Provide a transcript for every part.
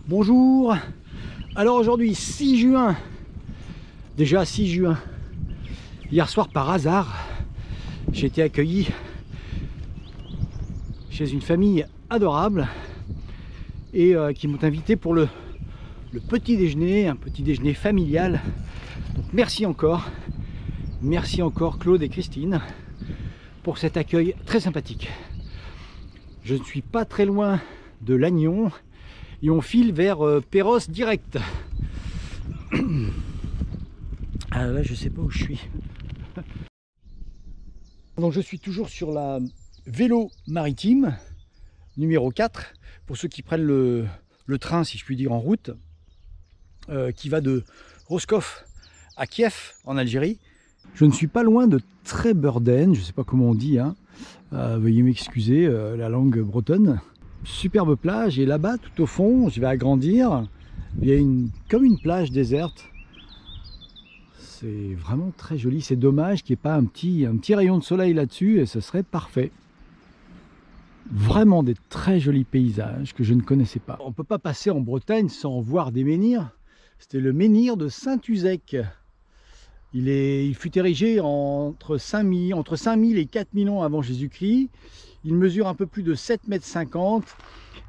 Bonjour. Alors aujourd'hui 6 juin, déjà 6 juin, hier soir par hasard, j'ai été accueilli chez une famille adorable et qui m'ont invité pour le petit déjeuner, un petit déjeuner familial. Donc merci encore Claude et Christine pour cet accueil très sympathique. Je ne suis pas très loin de Lannion et on file vers Perros direct. Ah là je sais pas où je suis. Donc je suis toujours sur la vélo maritime numéro 4 pour ceux qui prennent le train, si je puis dire, en route, qui va de Roscoff à Kiev en Algérie. Je ne suis pas loin de Trébeurden, je ne sais pas comment on dit, hein. Veuillez m'excuser, la langue bretonne. Superbe plage, et là-bas tout au fond, je vais agrandir, il y a comme une plage déserte. C'est vraiment très joli, c'est dommage qu'il n'y ait pas un petit rayon de soleil là-dessus et ce serait parfait. Vraiment des très jolis paysages que je ne connaissais pas. On ne peut pas passer en Bretagne sans voir des menhirs. C'était le menhir de Saint-Uzec. Il fut érigé entre 5000 et 4000 ans avant Jésus-Christ. Il mesure un peu plus de 7,50 m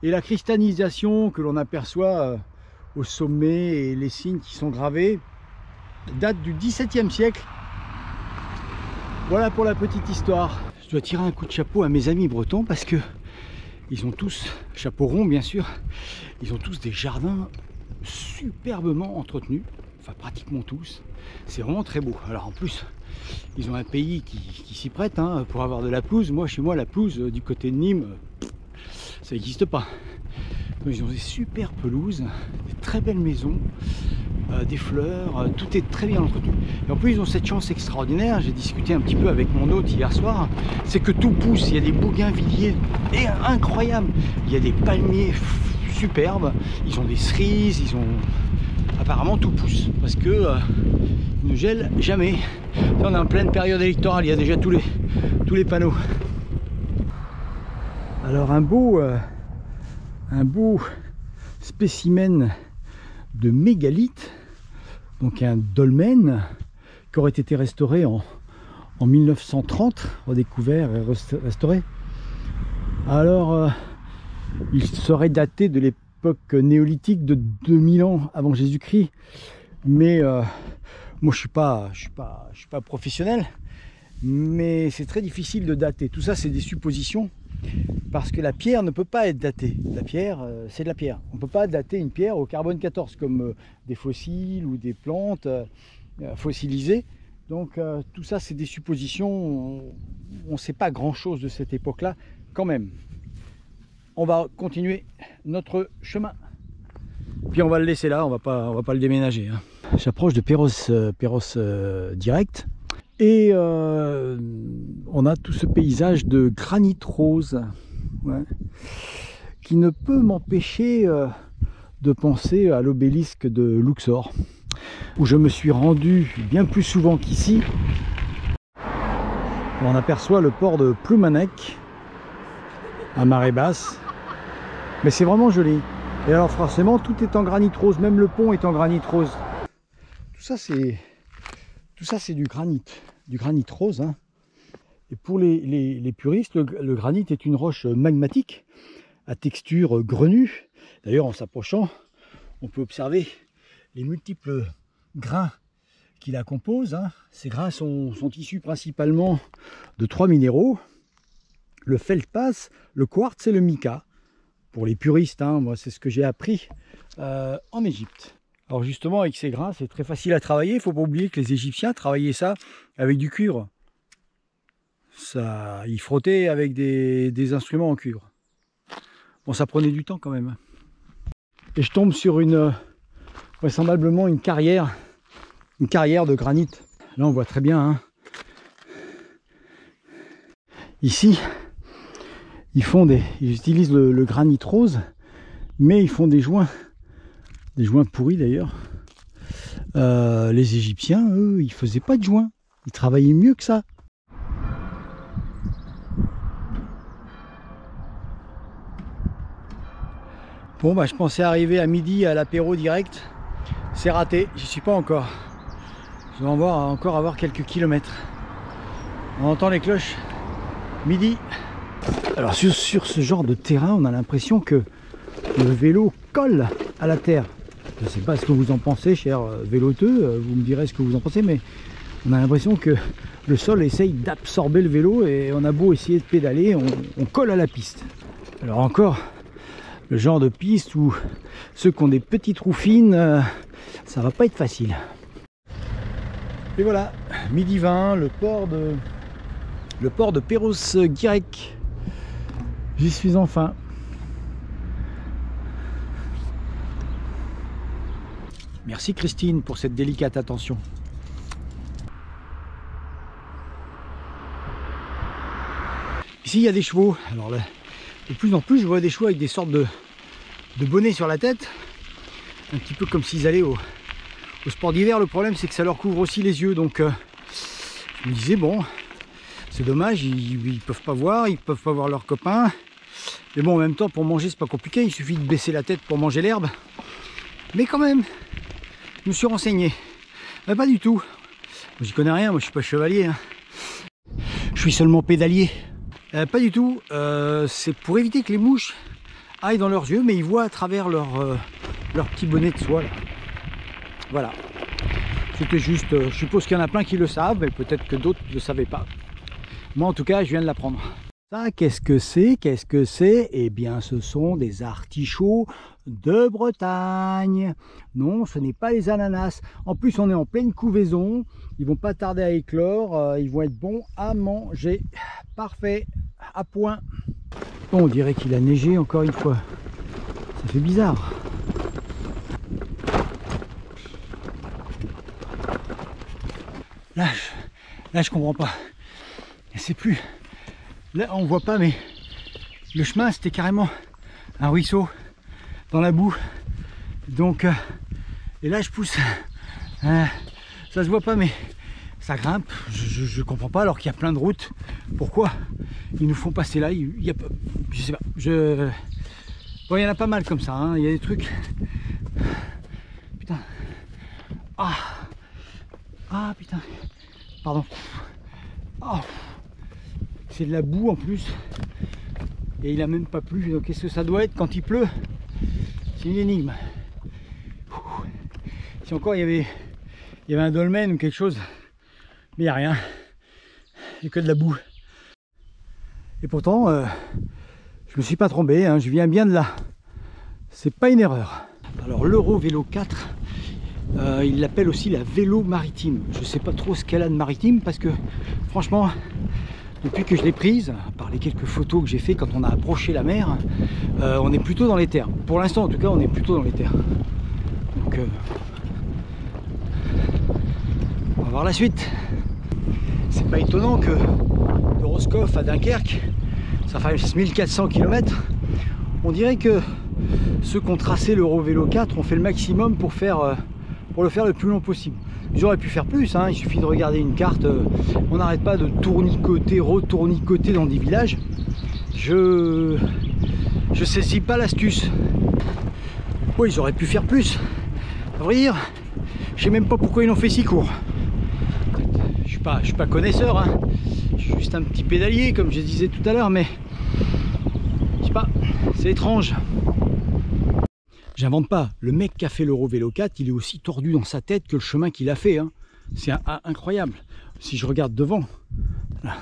et la cristallisation que l'on aperçoit au sommet et les signes qui sont gravés date du XVIIe siècle. Voilà pour la petite histoire. Je dois tirer un coup de chapeau à mes amis bretons parce que ils ont tous, chapeau rond bien sûr, ils ont tous des jardins superbement entretenus, enfin pratiquement tous. C'est vraiment très beau. Alors en plus, ils ont un pays qui s'y prête hein, pour avoir de la pelouse. Moi, chez moi, la pelouse du côté de Nîmes, ça n'existe pas. Donc, ils ont des super pelouses, des très belles maisons, des fleurs, tout est très bien entretenu. Et en plus, ils ont cette chance extraordinaire, j'ai discuté un petit peu avec mon hôte hier soir, c'est que tout pousse, il y a des bougainvilliers incroyables, il y a des palmiers superbes, ils ont des cerises, ils ont... Apparemment tout pousse, parce que il ne gèle jamais. Là, on est en pleine période électorale, il y a déjà tous les panneaux. Alors un beau spécimen de mégalithe, donc un dolmen qui aurait été restauré en 1930, redécouvert et restauré. Alors il serait daté de l'époque néolithique de 2000 ans avant Jésus-Christ, mais moi je suis pas professionnel, mais c'est très difficile de dater. Tout ça c'est des suppositions parce que la pierre ne peut pas être datée. La pierre c'est de la pierre. On ne peut pas dater une pierre au carbone 14 comme des fossiles ou des plantes fossilisées. Donc tout ça c'est des suppositions. On ne sait pas grand chose de cette époque là quand même. On va continuer notre chemin. Puis on va le laisser là, on va pas le déménager. Hein. J'approche de Perros direct. Et on a tout ce paysage de granit rose, ouais, qui ne peut m'empêcher de penser à l'obélisque de Luxor, où je me suis rendu bien plus souvent qu'ici. On aperçoit le port de Ploumanec à marée basse. Mais c'est vraiment joli. Et alors forcément tout est en granit rose, même le pont est en granit rose. Tout ça c'est du granit rose. Hein. Et pour les puristes, le granit est une roche magmatique à texture grenue. D'ailleurs en s'approchant, on peut observer les multiples grains qui la composent. Hein. Ces grains sont issus principalement de 3 minéraux. Le feldspathe, le quartz et le mica. Pour les puristes, hein, moi c'est ce que j'ai appris en Égypte. Alors justement avec ces grains c'est très facile à travailler. Il ne faut pas oublier que les Égyptiens travaillaient ça avec du cuivre. Ils frottaient avec des instruments en cuivre. Bon, ça prenait du temps quand même. Et je tombe sur vraisemblablement une carrière de granit. Là on voit très bien. Hein. Ici ils utilisent le granit rose, mais ils font des joints pourris d'ailleurs. Les Égyptiens, eux, ils faisaient pas de joints, ils travaillaient mieux que ça. Bon bah je pensais arriver à midi à l'apéro direct. C'est raté, j'y suis pas encore. Je vais encore avoir quelques kilomètres. On entend les cloches. Midi. Alors sur ce genre de terrain, on a l'impression que le vélo colle à la terre. Je ne sais pas ce que vous en pensez, chers véloteux, vous me direz ce que vous en pensez, mais on a l'impression que le sol essaye d'absorber le vélo et on a beau essayer de pédaler, on colle à la piste. Alors encore, le genre de piste où ceux qui ont des petites roues fines, ça va pas être facile. Et voilà, midi 20, le port de Perros-Guirec. J'y suis enfin. Merci Christine pour cette délicate attention. Ici il y a des chevaux. Alors là, de plus en plus je vois des chevaux avec des sortes de bonnets sur la tête. Un petit peu comme s'ils allaient au sport d'hiver. Le problème c'est que ça leur couvre aussi les yeux. Donc je me disais bon, c'est dommage, ils peuvent pas voir, ils peuvent pas voir leurs copains. Mais bon, en même temps pour manger c'est pas compliqué, il suffit de baisser la tête pour manger l'herbe. Mais quand même, je me suis renseigné. Mais pas du tout. J'y connais rien, moi je suis pas chevalier. Hein. Je suis seulement pédalier. Pas du tout. C'est pour éviter que les mouches aillent dans leurs yeux, mais ils voient à travers leur petit bonnet de soie. Là. Voilà. C'était juste, je suppose qu'il y en a plein qui le savent, mais peut-être que d'autres ne le savaient pas. Moi en tout cas, je viens de l'apprendre. Ça, qu'est-ce que c'est? Qu'est-ce que c'est? Eh bien, ce sont des artichauts de Bretagne. Non, ce n'est pas les ananas. En plus, on est en pleine couvaison. Ils vont pas tarder à éclore. Ils vont être bons à manger. Parfait. À point. Bon, on dirait qu'il a neigé encore une fois. Ça fait bizarre. Là, je comprends pas. C'est plus... Là, on voit pas, mais le chemin, c'était carrément un ruisseau dans la boue. Donc, et là, je pousse. Ça se voit pas, mais ça grimpe. Je comprends pas, alors qu'il y a plein de routes. Pourquoi ils nous font passer là? Il y a, je sais pas. Bon, il y en a pas mal comme ça. Hein. Il y a des trucs. Putain. Ah, putain. Pardon. Oh. C'est de la boue en plus et il a même pas plu, donc qu'est-ce que ça doit être quand il pleut? C'est une énigme. Si encore il y avait un dolmen ou quelque chose, mais il n'y a rien, il n'y a que de la boue. Et pourtant je me suis pas trompé, hein, je viens bien de là, c'est pas une erreur. Alors l'Eurovélo 4, il l'appelle aussi la vélo maritime. Je sais pas trop ce qu'elle a de maritime parce que franchement, depuis que je l'ai prise, par les quelques photos que j'ai fait quand on a approché la mer, on est plutôt dans les terres. Pour l'instant en tout cas, on est plutôt dans les terres. Donc on va voir la suite. C'est pas étonnant que de Roscoff à Dunkerque, ça fasse 1400 km. On dirait que ceux qui ont tracé l'Eurovélo 4 ont fait le maximum pour le faire le plus long possible. J'aurais pu faire plus, hein. Il suffit de regarder une carte, on n'arrête pas de tournicoter, retournicoter dans des villages. Je saisis pas l'astuce. Oui, j'aurais pu faire plus. À vrai dire, je sais même pas pourquoi ils l'ont fait si court. Je suis pas connaisseur, hein. Je suis juste un petit pédalier comme je disais tout à l'heure, mais je sais pas, c'est étrange. J'invente pas, le mec qui a fait l'Eurovélo 4, il est aussi tordu dans sa tête que le chemin qu'il a fait. Hein. C'est incroyable. Si je regarde devant, là.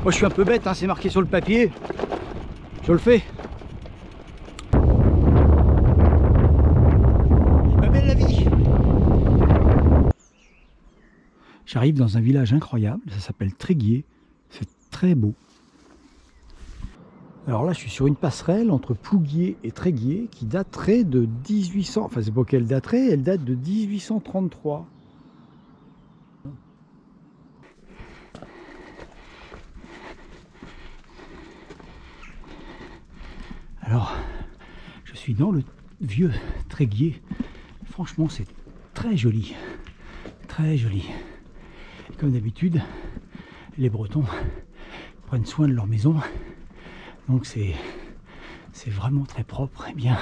Moi je suis un peu bête, hein, c'est marqué sur le papier. Je le fais. C'est pas belle la vie. J'arrive dans un village incroyable, ça s'appelle Tréguier. C'est très beau. Alors là, je suis sur une passerelle entre Plouguier et Tréguier qui daterait de 1800... Enfin, c'est pas qu'elle daterait, elle date de 1833. Alors, je suis dans le vieux Tréguier. Franchement, c'est très joli. Très joli. Et comme d'habitude, les Bretons prennent soin de leur maison. Donc c'est C'est vraiment très propre et bien.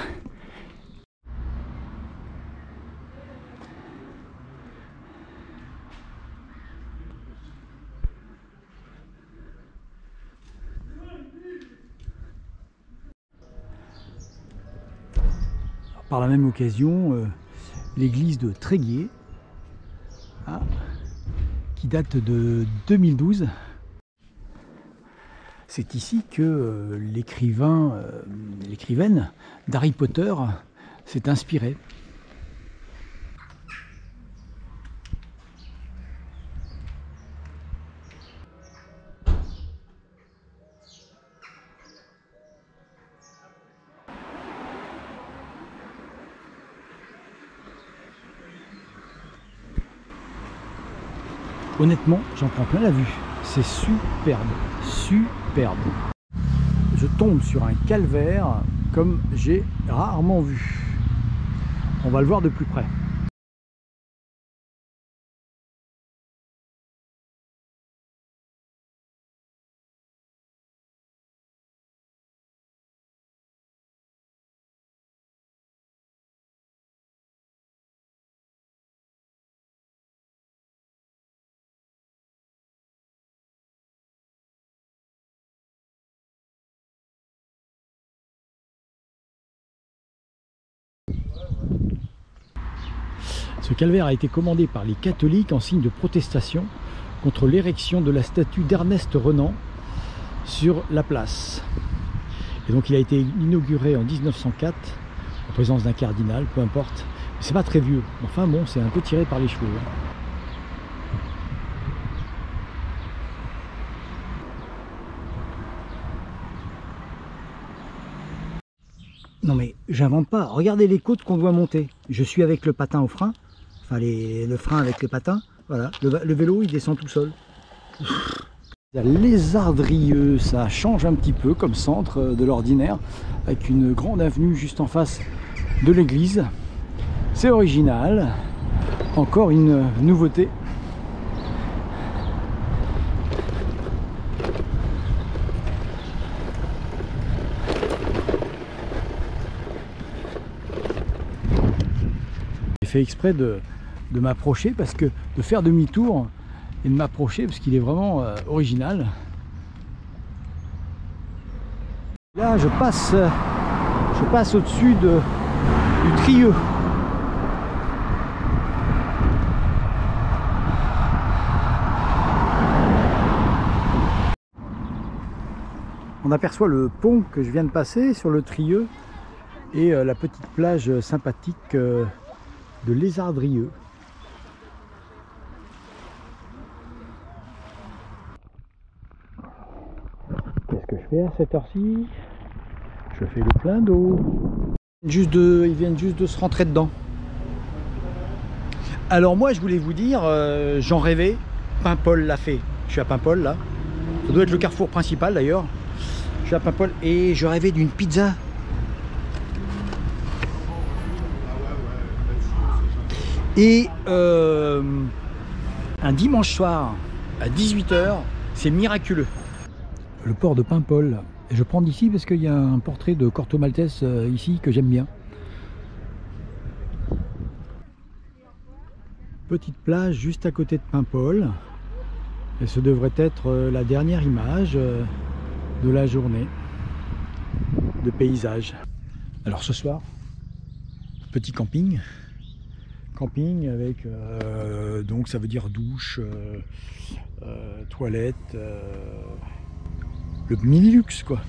Par la même occasion, l'église de Tréguier, qui date de 2012. C'est ici que l'écrivaine d'Harry Potter s'est inspirée. Honnêtement, j'en prends plein la vue. C'est superbe, superbe. Je tombe sur un calvaire comme j'ai rarement vu. On va le voir de plus près. Ce calvaire a été commandé par les catholiques en signe de protestation contre l'érection de la statue d'Ernest Renan sur la place. Et donc il a été inauguré en 1904 en présence d'un cardinal, peu importe. C'est pas très vieux, enfin bon, c'est un peu tiré par les cheveux. Non mais j'invente pas, regardez les côtes qu'on doit monter. Je suis avec le patin au frein, enfin le frein avec les patins, voilà, le vélo il descend tout seul. Lézardrieux, ça change un petit peu comme centre de l'ordinaire, avec une grande avenue juste en face de l'église. C'est original, encore une nouveauté. J'ai fait exprès de m'approcher parce que de faire demi-tour et de m'approcher parce qu'il est vraiment original. Là je passe au-dessus du Trieux. On aperçoit le pont que je viens de passer sur le Trieux et la petite plage sympathique de Lézardrieux. Qu'est-ce que je fais à cette heure-ci? Je fais le plein d'eau. Ils viennent juste de se rentrer dedans. Alors moi je voulais vous dire, j'en rêvais, Paimpol l'a fait. Je suis à Paimpol là. Ça doit être le carrefour principal d'ailleurs. Je suis à Paimpol et je rêvais d'une pizza. Et un dimanche soir à 18 h, c'est miraculeux. Le port de Paimpol. Et je prends d'ici parce qu'il y a un portrait de Corto Maltese ici que j'aime bien. Petite plage juste à côté de Paimpol. Et ce devrait être la dernière image de la journée de paysage. Alors ce soir, petit camping. Camping avec donc ça veut dire douche, toilette, le mini luxe quoi.